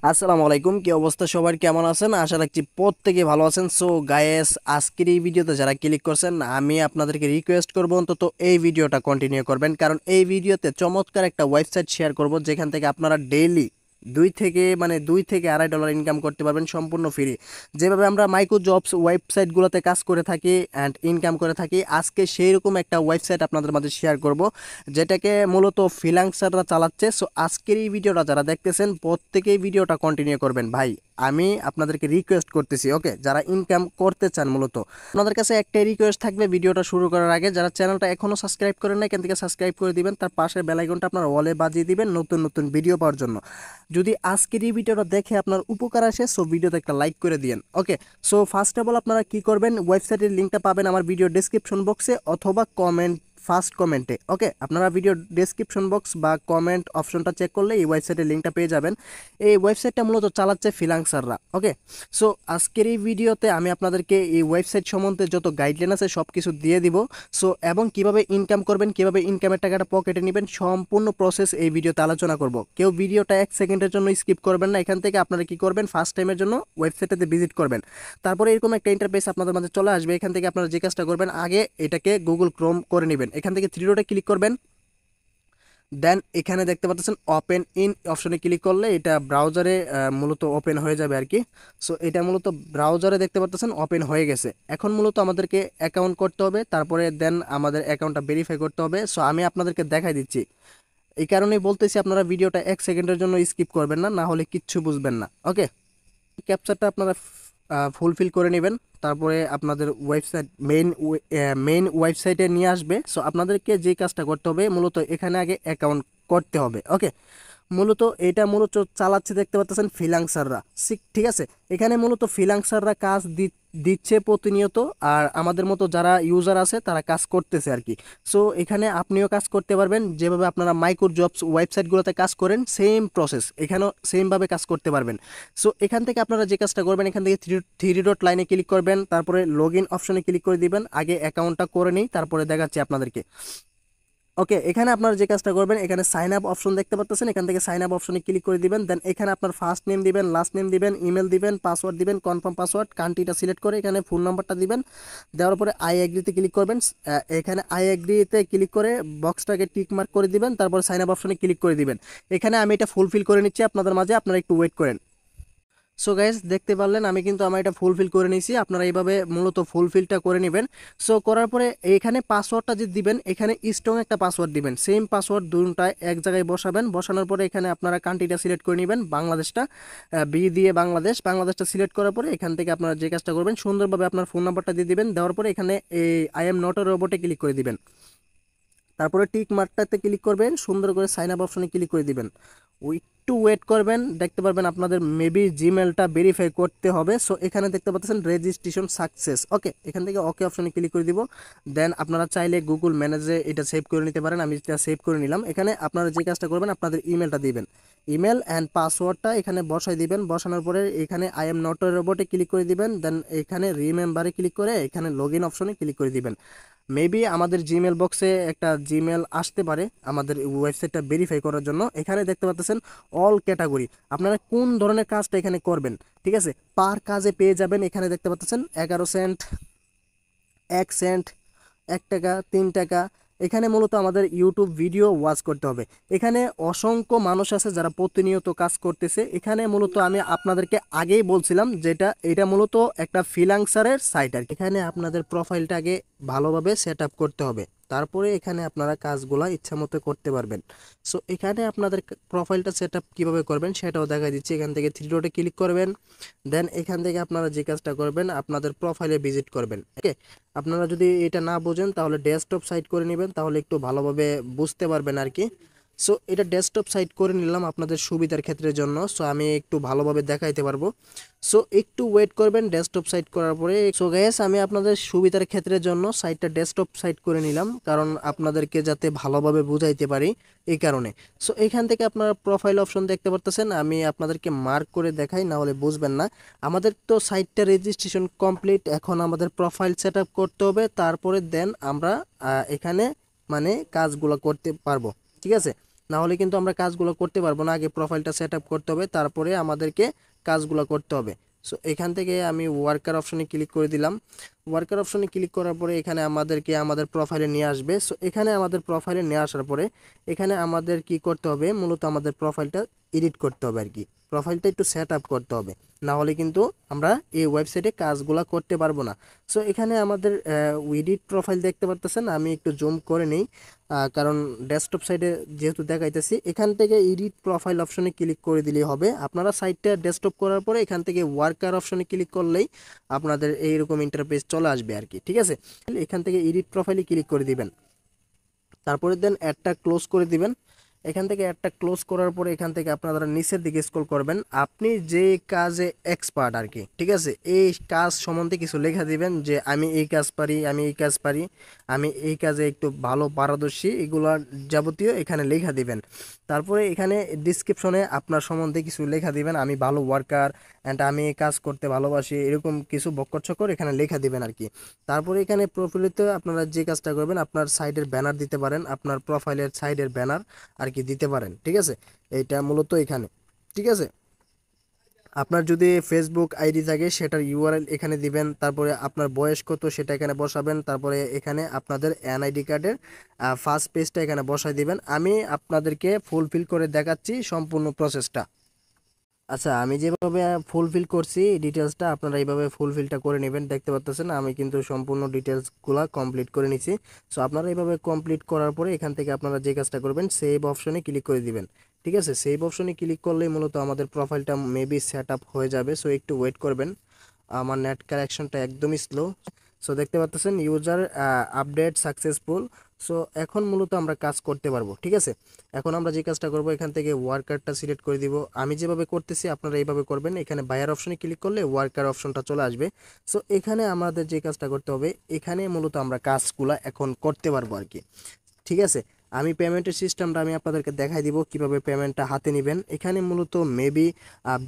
আসসালামু আলাইকুম, কি অবস্থা সবার, কেমন আছেন? আশা রাখছি প্রত্যেকে ভালো আছেন। সো গায়েস, আজকের এই ভিডিওতে যারা ক্লিক করছেন, আমি আপনাদেরকে রিকোয়েস্ট করব অন্তত এই ভিডিওটা কন্টিনিউ করবেন, কারণ এই ভিডিওতে চমৎকার একটা ওয়েবসাইট শেয়ার করব যেখান থেকে আপনারা ডেইলি দুই থেকে $2.5 ইনকাম করতে পারবেন সম্পূর্ণ ফ্রি। যেভাবে আমরা মাইক্রো জবস ওয়েবসাইটগুলোতে কাজ করে থাকি অ্যান্ড ইনকাম করে থাকি, আজকে সেই রকম একটা ওয়েবসাইট আপনাদের মাঝে শেয়ার করব যেটাকে মূলত ফ্রিল্যান্সাররা চালাচ্ছে। সো আজকের এই ভিডিওটা যারা দেখতেছেন প্রত্যেকেই ভিডিওটা কন্টিনিউ করবেন ভাই, আমি আপনাদেরকে রিকোয়েস্ট করতেছি। ওকে, যারা ইনকাম করতে চান, মূলত আপনাদের কাছে একটাই রিকোয়েস্ট থাকবে, ভিডিওটা শুরু করার আগে যারা চ্যানেলটা এখনও সাবস্ক্রাইব করেন না, এখান থেকে সাবস্ক্রাইব করে দিবেন, তার পাশের বেল আইকনটা আপনার ওয়ালে বাজিয়ে দিবেন নতুন নতুন ভিডিও পাওয়ার জন্য। যদি আজকের এই ভিডিওটা দেখে আপনার উপকার আসে, সো ভিডিওতে একটা লাইক করে দিন। ওকে, সো ফার্স্ট অফ অল আপনারা কি করবেন, ওয়েবসাইটের লিঙ্কটা পাবেন আমার ভিডিও ডেসক্রিপশন বক্সে অথবা ফার্স্ট কমেন্টে। ওকে, আপনারা ভিডিও ডেসক্রিপশন বক্স বা কমেন্ট অপশনটা চেক করলে এই ওয়েবসাইটের লিঙ্কটা পেয়ে যাবেন। এই ওয়েবসাইটটা মূলত চালাচ্ছে ফ্রিল্যান্সাররা। ওকে, সো আজকের এই ভিডিওতে আমি আপনাদেরকে এই ওয়েবসাইট সম্বন্ধে যত গাইডলাইন আছে সব কিছু দিয়ে দিব। সো এবং কিভাবে ইনকাম করবেন, কিভাবে ইনকামের টাকাটা পকেটে নেবেন, সম্পূর্ণ প্রসেস এই ভিডিওতে আলোচনা করব। কেউ ভিডিওটা 1 সেকেন্ডের জন্য স্কিপ করবেন না। এখান থেকে আপনারা কি করবেন, ফার্স্ট টাইমের জন্য ওয়েবসাইটটাতে ভিজিট করবেন, তারপরে এরকম একটা ইন্টারফেস আপনাদের মাঝে চলে আসবে। এখান থেকে আপনারা যে কাজটা করবেন, আগে এটাকে গুগল ক্রোম করে নেবেন। এখান থেকে থ্রি ডটে ক্লিক করবেন, দেন এখানে দেখতে পাচ্ছেন ওপেন ইন অপশনে ক্লিক করলে এটা ব্রাউজারে মূলত ওপেন হয়ে যাবে আর কি। সো এটা মূলত ব্রাউজারে দেখতে পাচ্ছেন ওপেন হয়ে গেছে। এখন মূলত আমাদেরকে অ্যাকাউন্ট করতে হবে, তারপরে দেন আমাদের অ্যাকাউন্টটা ভেরিফাই করতে হবে। সো আমি আপনাদেরকে দেখাই দিচ্ছি, এই কারণেই বলতেছি আপনারা ভিডিওটা 1 সেকেন্ডের জন্য স্কিপ করবেন না, না হলে কিচ্ছু বুঝবেন না। ওকে, ক্যাপচারটা আপনারা ফুলফিল করে নেবেন, তারপরে আপনাদের ওয়েবসাইট মেইন ওয়েবসাইটে নিয়ে আসবে। সো আপনাদেরকে যে কাজটা করতে হবে, মূলত এখানে আগে অ্যাকাউন্ট করতে হবে। ওকে, মূলত এটা মূলত চালাচ্ছে দেখতে পাচ্ছেন ফ্রিল্যান্সাররা। ঠিক আছে, এখানে মূলত ফ্রিল্যান্সাররা কাজ দিচ্ছে প্রতিনিয়ত, আর আমাদের মতো যারা ইউজার আছে তারা কাজ করতেছে আর কি। সো এখানে আপনিও কাজ করতে পারবেন, যেভাবে আপনারা মাইক্রো জবস ওয়েবসাইটগুলোতে কাজ করেন সেম প্রসেস এখানেও সেমভাবে কাজ করতে পারবেন। সো এখান থেকে আপনারা যে কাজটা করবেন, এখান থেকে থ্রি ডট লাইনে ক্লিক করবেন, তারপরে লগ ইন অপশনে ক্লিক করে দিবেন। আগে অ্যাকাউন্টটা করে নিই, তারপরে দেখাচ্ছি আপনাদেরকে। ওকে, এখানে আপনারা যে কাজটা করবেন, এখানে সাইন আপ অপশন দেখতে পাচ্ছেন, এখান থেকে সাইন আপ অপশনে ক্লিক করে দিবেন। দেন এখানে আপনার ফার্স্ট নেম দিবেন, লাস্ট নেম দিবেন, ইমেল দিবেন, পাসওয়ার্ড দিবেন, কনফার্ম পাসওয়ার্ড, কান্ট্রিটা সিলেক্ট করে এখানে ফোন নাম্বারটা দিবেন। দেওয়ার পরে আই এগ্রিতে ক্লিক করবেন। এখানে আই এগ্রিতে ক্লিক করে বক্সটাকে টিক মার্ক করে দিবেন, তারপরে সাইন আপ অপশনে ক্লিক করে দিবেন। এখানে আমি এটা ফুলফিল করে নিচ্ছি আপনাদের মাঝে, আপনারা একটু ওয়েট করেন। সো গাইস, দেখতে পারলেন আমি কিন্তু আমার এটা ফুলফিল করে নিয়েছি। আপনারা এইভাবে মূলত ফুলফিলটা করে নেবেন। সো করার পরে এখানে পাসওয়ার্ডটা যে দিবেন, এখানে স্ট্রং একটা পাসওয়ার্ড দিবেন, সেম পাসওয়ার্ড দুটায় এক জায়গায় বসাবেন। বসানোর পরে এখানে আপনারা কান্ট্রিটা সিলেক্ট করে নেবেন, বাংলাদেশটা বি দিয়ে বাংলাদেশটা সিলেক্ট করার পরে এখান থেকে আপনারা যে কাজটা করবেন, সুন্দরভাবে আপনার ফোন নাম্বারটা দিয়ে দিবেন। দেওয়ার পরে এখানে এই আই এম নট এ রোবটে ক্লিক করে দিবেন, তারপরে টিক মার্কটাতে ক্লিক করবেন, সুন্দর করে সাইন আপ অপশনে ক্লিক করে দিবেন। একটু ওয়েট করবেন, দেখতে পারবেন আপনাদের মেবি জিমেলটা ভেরিফাই করতে হবে। সো এখানে দেখতে পাচ্ছেন রেজিস্ট্রেশন সাকসেস। ওকে, এখান থেকে ওকে অপশনে ক্লিক করে দিব। দেন আপনারা চাইলে গুগল ম্যানেজে এটা সেভ করে নিতে পারেন, আমি এটা সেভ করে নিলাম। এখানে আপনারা যে কাজটা করবেন, আপনাদের ইমেলটা দিবেন, ইমেল অ্যান্ড পাসওয়ার্ডটা এখানে বসাই দিবেন। বসানোর পরে এখানে আই এম নট এ রোবটে ক্লিক করে দিবেন। দেন এখানে রিমেম্বারে ক্লিক করে এখানে লগ ইন অপশনে ক্লিক করে দিবেন। মেবি আমাদের জিমেল বক্সে একটা জিমেল আসতে পারে আমাদের ওয়েবসাইটটা ভেরিফাই করার জন্য। এখানে দেখতে পাচ্ছেন অল ক্যাটাগরি, আপনারা কোন ধরনের কাজটা এখানে করবেন, ঠিক আছে, পার কাজে পেয়ে যাবেন। এখানে দেখতে পাচ্ছেন 11 সেন্ট, 1 সেন্ট, 1 টাকা, 3 টাকা। এখানে মূলত আমাদের ইউটিউব ভিডিও ওয়াচ করতে হবে। এখানে অসংখ্য মানুষ আছে যারা প্রতিনিয়ত কাজ করতেছে। এখানে মূলত আমি আপনাদেরকে আগেই বলছিলাম যেটা এটা মূলত একটা ফ্রিল্যান্সারের সাইট আর কি। এখানে আপনাদের প্রোফাইলটা আগে ভালোভাবে সেট আপ করতে হবে, তারপরে এখানে আপনারা কাজগুলা ইচ্ছা মতো করতে পারবেন। সো এখানে আপনাদের প্রোফাইলটা সেট আপ কীভাবে করবেন সেটাও দেখা দিচ্ছি। এখান থেকে থ্রি ডটে ক্লিক করবেন, দেন এখান থেকে আপনারা যে কাজটা করবেন, আপনাদের প্রোফাইলে ভিজিট করবেন। ওকে, আপনারা যদি এটা না বোঝেন তাহলে ডেস্কটপ সাইট করে নেবেন, তাহলে একটু ভালোভাবে বুঝতে পারবেন আর কি। সো এটা ডেস্কটপ সাইট করে নিলাম আপনাদের সুবিধার ক্ষেত্রের জন্য। সো আমি একটু ভালোভাবে দেখাইতে পারবো। সো একটু ওয়েট করবেন ডেস্কটপ সাইট করার পরে। সো গাইস, আমি আপনাদের সুবিধার ক্ষেত্রের জন্য সাইটটা ডেস্কটপ সাইট করে নিলাম, কারণ আপনাদেরকে যাতে ভালোভাবে বুঝাইতে পারি এই কারণে। সো এখান থেকে আপনারা প্রোফাইল অপশন দেখতে পারতেছেন, আমি আপনাদেরকে মার্ক করে দেখাই, না হলে বুঝবেন না। আমাদের তো সাইটটা রেজিস্ট্রেশন কমপ্লিট, এখন আমাদের প্রোফাইল সেট আপ করতে হবে, তারপরে দেন আমরা এখানে কাজগুলো করতে পারবো, ঠিক আছে। না হলে কিন্তু আমরা কাজগুলো করতে পারবো না। আগে প্রোফাইলটা সেট আপ করতে হবে, তারপরে আমাদেরকে কাজগুলো করতে হবে। সো এখান থেকে আমি ওয়ার্কার অপশনে ক্লিক করে দিলাম। ওয়ার্কার অপশনে ক্লিক করার পরে এখানে আমাদেরকে আমাদের প্রোফাইলে নিয়ে আসবে। সো এখানে আমাদের প্রোফাইলে নিয়ে আসার পরে এখানে আমাদের কি করতে হবে, মূলত আমাদের প্রোফাইলটা এডিট করতে হবে আর কি। প্রোফাইলটা একটু সেট আপ করতে হবে, না হলে কিন্তু আমরা এই ওয়েবসাইটে কাজগুলো করতে পারবো না। সো এখানে আমাদের এডিট প্রোফাইল দেখতে পারতেছেন, আমি একটু জুম করে নিই কারণ ডেস্কটপ সাইডে যেহেতু দেখাইতেছি। এখান থেকে এডিট প্রোফাইল অপশনে ক্লিক করে দিলেই হবে। আপনারা সাইটটা ডেস্কটপ করার পরে এখান থেকে ওয়ার্কার অপশনে ক্লিক করলেই আপনাদের এইরকম ইন্টারফেস চলে আসবে আর কি, ঠিক আছে। এখান থেকে এডিট প্রোফাইলে ক্লিক করে দিবেন, তারপরে দেন অ্যাডটা ক্লোজ করে দিবেন। এখান থেকে অ্যাডটা ক্লোজ করার পরে এখান থেকে আপনারা নিচের দিকে স্ক্রল করবেন, আপনি যে কাজে এক্সপার্ট আর কি, ঠিক আছে, এই কাজ সম্বন্ধে কিছু লেখা দিবেন যে আমি এই কাজ পারি, আমি এই কাজ পারি, আমি এই কাজে একটু ভালো পারদর্শী, এগুলো যাবতীয় এখানে লেখা দিবেন। তারপরে এখানে ডিসক্রিপশনে আপনার সম্বন্ধে কিছু লেখা দিবেন, আমি ভালো ওয়ার্কার অ্যান্ড আমি এই কাজ করতে ভালোবাসি, এরকম কিছু বক্কর চক্কর এখানে লেখা দিবেন আর কি। তারপরে এখানে প্রোফাইলেতে আপনারা যে কাজটা করবেন, আপনার সাইডের ব্যানার দিতে পারেন, আপনার প্রোফাইলের সাইডের ব্যানার আর কি দিতে পারেন, ঠিক আছে। এইটা মূলত এখানে, ঠিক আছে। আপনার যদি ফেসবুক আইডি থাকে সেটার ইউআরএল এখানে দিবেন, তারপরে আপনার বয়স কত সেটা এখানে বসাবেন, তারপরে এখানে আপনাদের এনআইডি কার্ডের ফার্স্ট পেজটা এখানে বসাই দিবেন। আমি আপনাদেরকে ফুলফিল করে দেখাচ্ছি সম্পূর্ণ প্রসেসটা। আচ্ছা, আমি যেভাবে ফুলফিল করছি ডিটেলসটা আপনারা এইভাবে ফুলফিলটা করে নেবেন। দেখতে পাচ্ছেন আমি কিন্তু সম্পূর্ণ ডিটেলসগুলো কমপ্লিট করে নিছি। সো আপনারা এইভাবে কমপ্লিট করার পরে এখান থেকে আপনারা যে কাজটা করবেন, সেভ অপশনে ক্লিক করে দিবেন, ঠিক আছে। সেভ অপশনে ক্লিক করলেই মূলত আমাদের প্রোফাইলটা মেবি সেট আপ হয়ে যাবে। সো একটু ওয়েট করবেন, আমার নেট কানেকশনটা একদমই স্লো। সো দেখতে পাচ্ছেন ইউজার আপডেট সাকসেসফুল। সো এখন মূলত আমরা কাজ করতে পারবো, ঠিক আছে। এখন আমরা যে কাজটা করব, এখান থেকে ওয়ার্কারটা সিলেক্ট করে দিব। আমি যেভাবে করতেছি আপনারা এইভাবে করবেন। এখানে বায়ার অপশনে ক্লিক করলে ওয়ার্কার অপশনটা চলে আসবে। সো এখানে আমাদের যে কাজটা করতে হবে, এখানে মূলত আমরা কাজগুলো এখন করতে পারবো আর কি, ঠিক আছে। আমি পেমেন্টের সিস্টেমটা আমি আপনাদেরকে দেখাই দিব কিভাবে পেমেন্টটা হাতে নেবেন। এখানে মূলত মেবি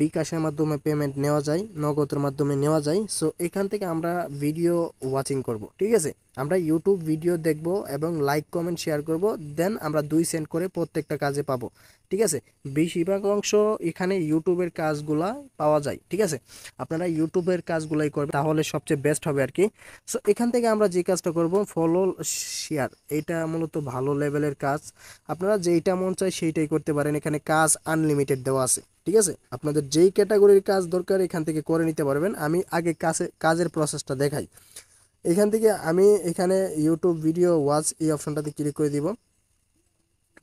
বিকাশের মাধ্যমে পেমেন্ট নেওয়া যায়, নগদের মাধ্যমে নেওয়া যায়। সো এখান থেকে আমরা ভিডিও ওয়াচিং করব, ঠিক আছে। আমরা ইউটিউব ভিডিও দেখব এবং লাইক কমেন্ট শেয়ার করব, দেন আমরা 2 সেন্ট করে প্রত্যেকটা কাজে পাবো, ঠিক আছে। বেশিরভাগ অংশ এখানে ইউটিউবের কাজগুলা পাওয়া যায়, ঠিক আছে। আপনারা ইউটিউবের কাজগুলাই করবেন, তাহলে সবচেয়ে বেস্ট হবে আর কি। সো এখান থেকে আমরা যে কাজটা করব, ফলো শেয়ার, এটা মূলত ভালো লেভেলের কাজ। আপনারা যেইটা মন চায় সেইটাই করতে পারেন। এখানে কাজ আনলিমিটেড দেওয়া আছে, ঠিক আছে। আপনাদের যেই ক্যাটাগরির কাজ দরকার এখান থেকে করে নিতে পারবেন। আমি আগে কাজের প্রসেসটা দেখাই। এখান থেকে আমি এখানে ইউটিউব ভিডিও ওয়াচ এই অপশনটাতে ক্লিক করে দিব,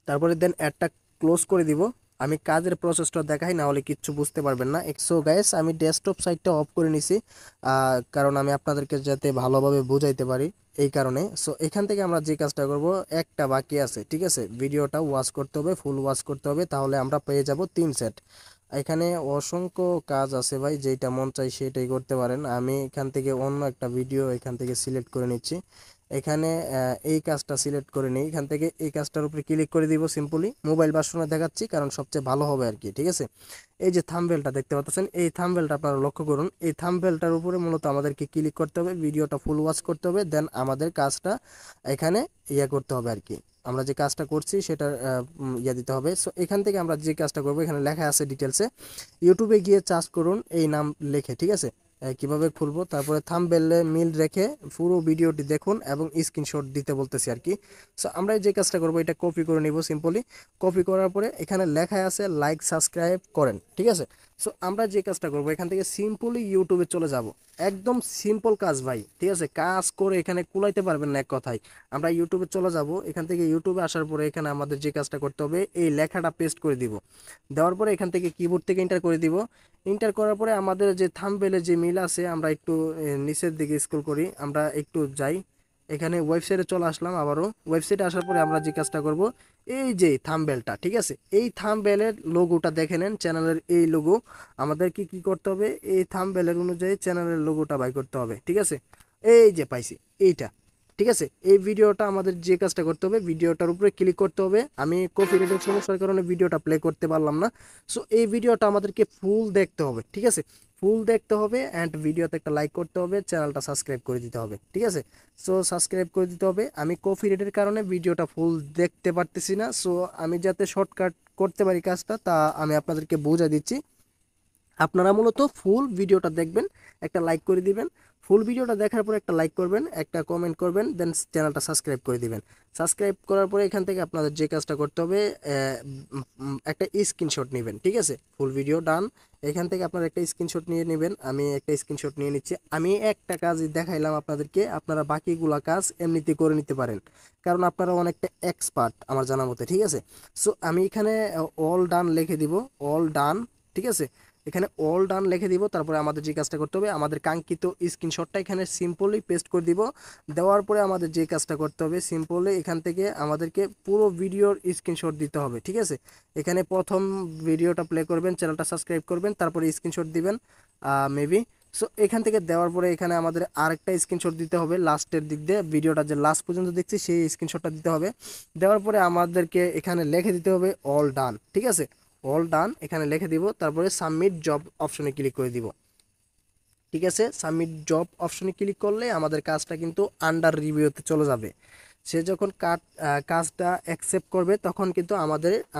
তারপরে দেন অ্যাডটা ক্লোজ করে দিব। আমি কাজের প্রসেসটা দেখাই, না হলে কিচ্ছু বুঝতে পারবেন না। সো গাইস, আমি ডেস্কটপ সাইটটা অফ করে নিছি কারণ আমি আপনাদেরকে যাতে ভালোভাবে বুঝাইতে পারি এই কারণে। সো এখান থেকে আমরা যে কাজটা করব, একটা বাকি আছে, ঠিক আছে। ভিডিওটা ওয়াচ করতে হবে, ফুল ওয়াচ করতে হবে, তাহলে আমরা পেয়ে যাব 3 সেট। এখানে অসংখ্য কাজ আছে ভাই, যেটা মন চাই সেটাই করতে পারেন। আমি এখান থেকে অন্য একটা ভিডিও এখান থেকে সিলেক্ট করে নিচ্ছি। এখানে এই কাজটা সিলেক্ট করে নিই, এখান থেকে এই কাজটার উপরে ক্লিক করে দিব। সিম্পলি মোবাইল ভার্সনে দেখাচ্ছি কারণ সবচেয়ে ভালো হবে আর কি, ঠিক আছে। এই যে থাম্বনেলটা দেখতে পাচ্ছেন, এই থাম্বনেলটা আপনারা লক্ষ্য করুন। এই থাম্বনেলটার উপরে মূলত আমাদেরকে ক্লিক করতে হবে, ভিডিওটা ফুল ওয়াচ করতে হবে, দেন আমাদের কাজটা এখানে করতে হবে আর কি। আমরা যে কাজটা করছি সেটা দিতে হবে। সো এখান থেকে আমরা যে কাজটা করবো, এখানে লেখা আছে ডিটেলসে, ইউটিউবে গিয়ে সার্চ করুন এই নাম লিখে, ঠিক আছে। কিভাবে খুলবো, তারপরে থাম্বনেলে মিল রেখে পুরো ভিডিওটি দেখুন এবং স্ক্রিনশট দিতে বলতেছি আর কি। সো আমরা যে কাজটা করবো, এটা কপি করে নিব। সিম্পলি কপি করার পরে এখানে লেখা আছে লাইক সাবস্ক্রাইব করেন, ঠিক আছে। সো আমরা যে কাজটা করবো, এখান থেকে সিম্পলি ইউটিউবে চলে যাব। একদম সিম্পল কাজ ভাই, ঠিক আছে। কাজ করে এখানে কুলাইতে পারবেন না এক কথায়। আমরা ইউটিউবে চলে যাব, এখান থেকে ইউটিউবে আসার পরে এখানে আমাদের যে কাজটা করতে হবে, এই লেখাটা পেস্ট করে দিব। দেওয়ার পরে এখান থেকে কিবোর্ড থেকে এন্টার করে দিব। এন্টার করার পরে আমাদের যে থাম্বনেলে যে মিল আছে, আমরা একটু নিচের দিকে স্ক্রল করি, আমরা একটু যাই, এখানে ওয়েবসাইটে চলে আসলাম। আবারও ওয়েবসাইটে আসার পরে আমরা যে কাজটা করব, এই যে থাম্বনেলটা, ঠিক আছে, এই থাম্বনেলের লোগোটা দেখে নেন, চ্যানেলের এই লোগো। আমাদের কি করতে হবে, এই থাম্বনেলের অনুযায়ী চ্যানেলের লোগোটা বাই করতে হবে, ঠিক আছে। এই যে পাইছি এইটা, ঠিক আছে, এই ভিডিওটা আমাদের যে কাজটা করতে হবে, ভিডিওটার উপরে ক্লিক করতে হবে। আমি কপিরাইটের সমস্যার কারণে ভিডিওটা প্লে করতে পারলাম না। সো এই ভিডিওটা আমাদেরকে ফুল দেখতে হবে, ঠিক আছে, ফুল দেখতে হবে অ্যান্ড ভিডিওতে একটা লাইক করতে হবে, চ্যানেলটা সাবস্ক্রাইব করে দিতে হবে, ঠিক আছে। সো সাবস্ক্রাইব করে দিতে হবে। আমি কপিরাইটের কারণে ভিডিওটা ফুল দেখতে পারতেছি না, সো আমি যাতে শর্টকাট করতে পারি কাজটা, তা আমি আপনাদেরকে বুঝা দিচ্ছি। আপনারা মূলত ফুল ভিডিওটা দেখবেন, একটা লাইক করে দিবেন। ফুল ভিডিওটা দেখার পরে একটা লাইক করবেন, একটা কমেন্ট করবেন, দেন চ্যানেলটা সাবস্ক্রাইব করে দিবেন। সাবস্ক্রাইব করার পরে এখান থেকে আপনাদের যে কাজটা করতে হবে, একটা স্ক্রিনশট নেবেন, ঠিক আছে। ফুল ভিডিও ডান, এখান থেকে আপনারা একটা স্ক্রিনশট নিয়ে নেবেন। আমি একটা স্ক্রিনশট নিয়ে নিচ্ছি। আমি একটা কাজই দেখাইলাম আপনাদেরকে, আপনারা বাকিগুলা কাজ এমনিতে করে নিতে পারেন, কারণ আপনারা অনেকটা এক্সপার্ট আমার জানা মতে, ঠিক আছে। সো আমি এখানে অল ডান লিখে দিব, অল ডান, ঠিক আছে। এখানে অল ডান লিখে দিব। তারপরে আমাদের যে কাজটা করতে হবে, আমাদের কাঙ্ক্ষিত স্ক্রিনশটটা এখানে সিম্পলি পেস্ট করে দিব। দেওয়ার পরে আমাদের যে কাজটা করতে হবে, সিম্পলি এখান থেকে আমাদেরকে পুরো ভিডিওর স্ক্রিনশট দিতে হবে, ঠিক আছে। এখানে প্রথম ভিডিওটা প্লে করবেন, চ্যানেলটা সাবস্ক্রাইব করবেন, তারপরে স্ক্রিনশট দিবেন মেবি। সো এখান থেকে দেওয়ার পরে এখানে আমাদের আরেকটা স্ক্রিনশট দিতে হবে লাস্টের দিক দিয়ে, ভিডিওটা যে লাস্ট পর্যন্ত দেখছি সেই স্ক্রিনশটটা দিতে হবে। দেওয়ার পরে আমাদেরকে এখানে লিখে দিতে হবে অল ডান, ঠিক আছে। অল ডান এখানে লিখে দিব, তারপরে সাবমিট জব অপশনে ক্লিক করে দিব, ঠিক আছে। সাবমিট জব অপশনে ক্লিক করলে আমাদের কাজটা কিন্তু আন্ডার রিভিউতে চলে যাবে। সে যখন কাজটা অ্যাকসেপ্ট করবে তখন কিন্তু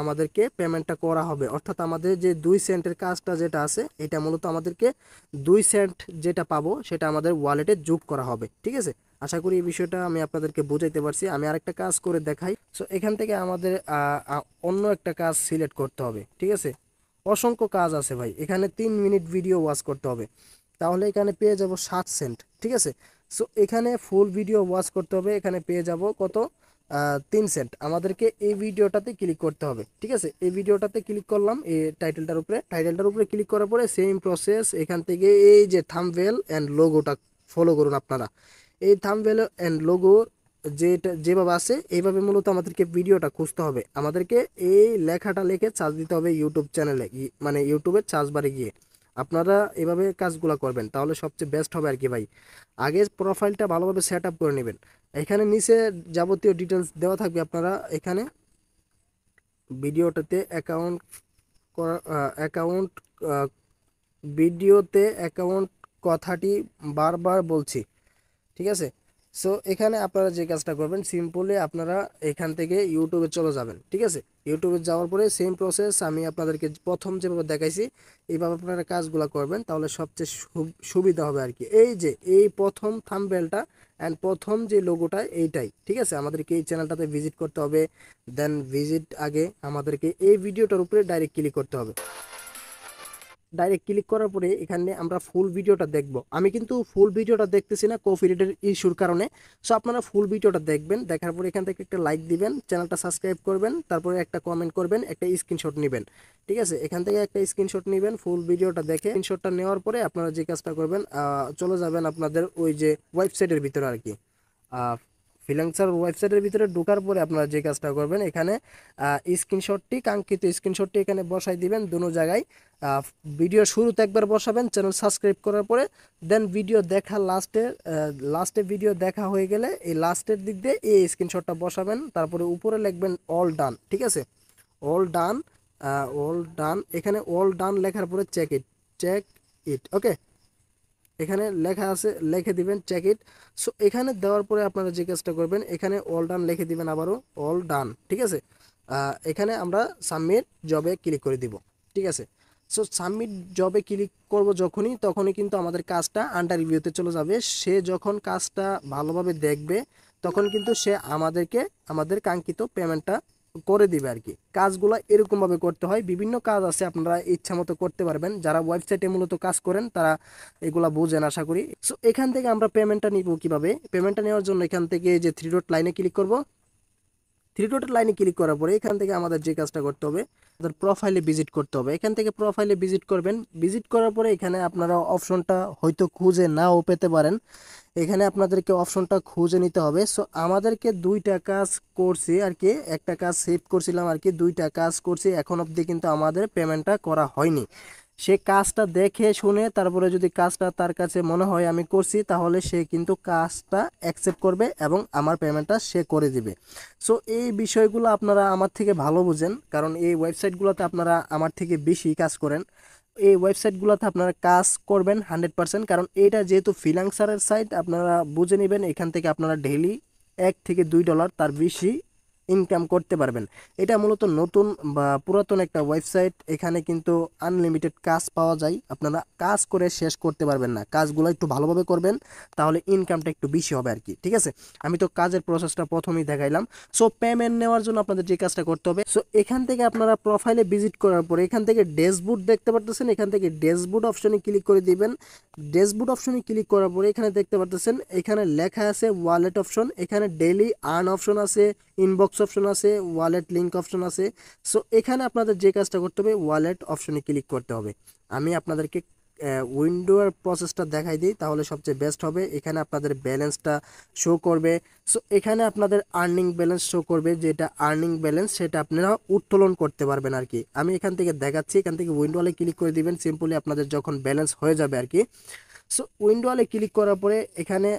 আমাদেরকে পেমেন্টটা করা হবে, অর্থাৎ আমাদের যে 2 সেন্টের কাজটা যেটা আছে, এটা মূলত আমাদেরকে 2 সেন্ট যেটা পাবো সেটা আমাদের ওয়ালেটে যোগ করা হবে, ঠিক আছে। আশা করি এই বিষয়টা আমি আপনাদেরকে বুঝাইতে পারছি। আমি আরেকটা কাজ করে দেখাই। সো এখান থেকে আমাদের অন্য একটা কাজ সিলেক্ট করতে হবে, ঠিক আছে। অসংখ্য কাজ আছে ভাই, এখানে 3 মিনিট ভিডিও ওয়াচ করতে হবে, তাহলে এখানে পেয়ে যাব 7 সেন্ট, ঠিক আছে। সো এখানে ফুল ভিডিও ওয়াচ করতে হবে, এখানে পেয়ে যাব কত, 3 সেন্ট। আমাদেরকে এই ভিডিওটাতে ক্লিক করতে হবে, ঠিক আছে। এই ভিডিওটাতে ক্লিক করলাম, এই টাইটেলটার উপরে ক্লিক করার পরে সেম প্রসেস, এখান থেকে এই যে থাম্বনেল অ্যান্ড লোগোটা ফলো করুন আপনারা। এই থাম্বনেল অ্যান্ড লোগো যেটা যেভাবে আছে এইভাবে মূলত আমাদেরকে ভিডিওটা খুঁজতে হবে। আমাদেরকে এই লেখাটা লিখে সার্চ দিতে হবে ইউটিউব চ্যানেলে, মানে ইউটিউবের সার্চ বারে গিয়ে আপনারা এভাবে কাজগুলো করবেন, তাহলে সবচেয়ে বেস্ট হবে আর কি ভাই। আগে প্রোফাইলটা ভালোভাবে সেট আপ করে নেবেন। এখানে নিচে যাবতীয় ডিটেলস দেওয়া থাকবে, আপনারা এখানে ভিডিওটাতে অ্যাকাউন্ট করা, অ্যাকাউন্ট, ভিডিওতে অ্যাকাউন্ট কথাটি বারবার বলছি, ঠিক আছে। সো এখানে আপনারা যে কাজটা করবেন, সিম্পলি আপনারা এখান থেকে ইউটিউবে চলে যাবেন, ঠিক আছে। ইউটিউবে যাওয়ার পরে সেম প্রসেস আমি আপনাদেরকে প্রথম যেভাবে দেখাইছি এইভাবে আপনারা কাজগুলো করবেন, তাহলে সবচেয়ে সুবিধা হবে আর কি। এই যে এই প্রথম থাম্বনেলটা অ্যান্ড প্রথম যে লোগোটা এইটাই, ঠিক আছে। আমাদেরকে এই চ্যানেলটাতে ভিজিট করতে হবে, দেন ভিজিট আগে আমাদেরকে এই ভিডিওটার উপরে ডাইরেক্ট ক্লিক করতে হবে। ডাইরেক্ট ক্লিক করার পরে এখানে আমরা ফুল ভিডিওটা দেখব। আমি কিন্তু ফুল ভিডিওটা দেখতেছি না কপিরাইটের ইস্যুর কারণে। সো আপনারা ফুল ভিডিওটা দেখবেন, দেখার পরে এখান থেকে একটা লাইক দিবেন, চ্যানেলটা সাবস্ক্রাইব করবেন, তারপরে একটা কমেন্ট করবেন, একটা স্ক্রিনশট নেবেন, ঠিক আছে। এখান থেকে একটা স্ক্রিনশট নেবেন ফুল ভিডিওটা দেখে। স্ক্রিনশটটা নেওয়ার পরে আপনারা যে কাজটা করবেন, চলে যাবেন আপনাদের ওই যে ওয়েবসাইটের ভিতরে আর কি। ফ্রিল্যান্সার ওয়েবসাইটের ভিতরে ঢোকার পরে আপনারা যে কাজটা করবেন, এখানে স্ক্রিনশটটি, কাঙ্ক্ষিত স্ক্রিনশটটি এখানে বসাই দিবেন দুটো জায়গায়। ভিডিও শুরুতে একবার বসাবেন, চ্যানেল সাবস্ক্রাইব করার পরে, দেন ভিডিও দেখা লাস্টে ভিডিও দেখা হয়ে গেলে এই লাস্টের দিক দিয়ে এই স্ক্রিনশটটা বসাবেন, তারপরে উপরে লিখবেন অল ডান, ঠিক আছে। অল ডান, অল ডান, এখানে অল ডান লেখার পরে চেক ইট, ওকে। এখানে লেখা আছে, লিখে দিবেন চেক ইট। সো এখানে দেওয়ার পরে আপনারা যে কাজটা করবেন, এখানে অল ডান লিখে দিবেন, আবারও অল ডান, ঠিক আছে। এখানে আমরা সাবমিট জবে ক্লিক করে দিব, ঠিক আছে। সো সাবমিট জবে ক্লিক করব যখনই, তখনই কিন্তু আমাদের কাজটা আন্ডার রিভিউতে চলে যাবে। সে যখন কাজটা ভালোভাবে দেখবে তখন কিন্তু সে আমাদেরকে আমাদের কাঙ্ক্ষিত পেমেন্টটা করে দিবে আর কি। কাজগুলো এরকমভাবে করতে হয়, বিভিন্ন কাজ আছে আপনারা ইচ্ছা মতো করতে পারবেন। যারা ওয়েবসাইটে মূলত কাজ করেন তারা এগুলা বুঝেন আশা করি। সো এখান থেকে আমরা পেমেন্টটা নিব কিভাবে, পেমেন্টটা নেওয়ার জন্য এখান থেকে যে 3 ডট লাইনে ক্লিক করব। 3 ডটের লাইনে ক্লিক করার পরে এখান থেকে আমাদের যে কাজটা করতে হবে, আমাদের প্রোফাইলে ভিজিট করতে হবে। এখান থেকে প্রোফাইলে ভিজিট করবেন, ভিজিট করার পরে এখানে আপনারা অপশনটা হয়তো খুঁজে নাও পেতে পারেন, এখানে আপনাদেরকে অপশনটা খুঁজে নিতে হবে। সো আমাদেরকে 2টা কাজ করছি আর কি, একটা কাজ সেভ করছিলাম আর কি, 2টা কাজ করছি, এখন অবধি কিন্তু আমাদের পেমেন্টটা করা হয়নি। সে কাজটা দেখে শুনে তারপরে যদি কাজটা তার কাছে মনে হয় আমি করছি, তাহলে সে কিন্তু কাজটা অ্যাকসেপ্ট করবে এবং আমার পেমেন্টটা সে করে দিবে। সো এই বিষয়গুলো আপনারা আমার থেকে ভালো বুঝেন, কারণ এই ওয়েবসাইটগুলোতে আপনারা আমার থেকে বেশি কাজ করেন। এই ওয়েবসাইটগুলোতে আপনারা কাজ করবেন 100%, কারণ এটা যেহেতু ফ্রিল্যান্সারের সাইট, আপনারা বুঝে নেবেন এখান থেকে আপনারা ডেইলি $1 থেকে $2 তার বেশি ইনকাম করতে পারবেন। এটা মূলত নতুন বা পুরাতন একটা ওয়েবসাইট, এখানে কিন্তু আনলিমিটেড কাজ পাওয়া যায়, আপনারা কাজ করে শেষ করতে পারবেন না। কাজগুলো একটু ভালোভাবে করবেন, তাহলে ইনকামটা একটু বেশি হবে আর কি, ঠিক আছে। আমি তো কাজের প্রসেসটা প্রথমেই দেখাইলাম। সো পেমেন্ট নেওয়ার জন্য আপনাদের যে কাজটা করতে হবে, সো এখান থেকে আপনারা প্রোফাইলে ভিজিট করার পরে এখান থেকে ড্যাশবোর্ড দেখতে পারতেছেন, এখান থেকে ড্যাশবোর্ড অপশনে ক্লিক করে দিবেন। ড্যাশবোর্ড অপশনে ক্লিক করার পরে এখানে দেখতে পারতেছেন, এখানে লেখা আছে ওয়ালেট অপশন, এখানে ডেইলি আর্ন অপশন আছে, ইনবক্স অপশন আছে, ওয়ালেট লিঙ্ক অপশন আছে। সো এখানে আপনাদের যে কাজটা করতে হবে, ওয়ালেট অপশনে ক্লিক করতে হবে। আমি আপনাদেরকে উইন্ডোর প্রসেসটা দেখাই দিই, তাহলে সবচেয়ে বেস্ট হবে। এখানে আপনাদের ব্যালেন্সটা শো করবে। সো এখানে আপনাদের আর্নিং ব্যালেন্স শো করবে, যেটা আর্নিং ব্যালেন্স সেটা আপনারা উত্তোলন করতে পারবেন আর কি। আমি এখান থেকে দেখাচ্ছি, এখান থেকে উইন্ডোলে ক্লিক করে দিবেন সিম্পলি, আপনাদের যখন ব্যালেন্স হয়ে যাবে আর কি। সো উইন্ডোলে ক্লিক করার পরে এখানে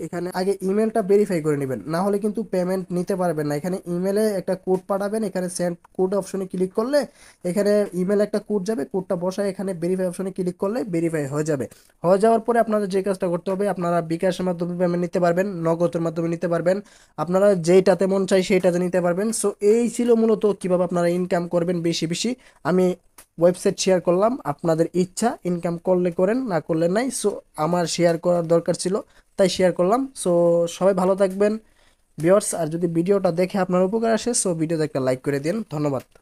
এখানে আগে ইমেলটা ভেরিফাই করে নেবেন, না হলে কিন্তু পেমেন্ট নিতে পারবেন না। এখানে ইমেলে একটা কোড পাঠাবেন, এখানে সেন্ড কোড অপশনে ক্লিক করলে এখানে ইমেলে একটা কোড যাবে, কোডটা বসায় এখানে ভেরিফাই অপশনে ক্লিক করলে ভেরিফাই হয়ে যাবে। হয়ে যাওয়ার পরে আপনাদের যে কাজটা করতে হবে, আপনারা বিকাশের মাধ্যমে পেমেন্ট নিতে পারবেন, নগদের মাধ্যমে নিতে পারবেন, আপনারা যেইটাতে মন চাই সেইটাতে নিতে পারবেন। সো এই ছিল মূলত কিভাবে আপনারা ইনকাম করবেন বেশি বেশি। আমি ওয়েবসাইট শেয়ার করলাম, আপনাদের ইচ্ছা, ইনকাম করলে করেন, না করলে নাই। সো আমার শেয়ার করার দরকার ছিল, তাই শেয়ার করলাম। সো সবাই ভালো থাকবেন ভিউয়ার্স, আর যদি ভিডিওটা দেখে আপনার উপকার আসে, সো ভিডিওতে একটা লাইক করে দিন। ধন্যবাদ।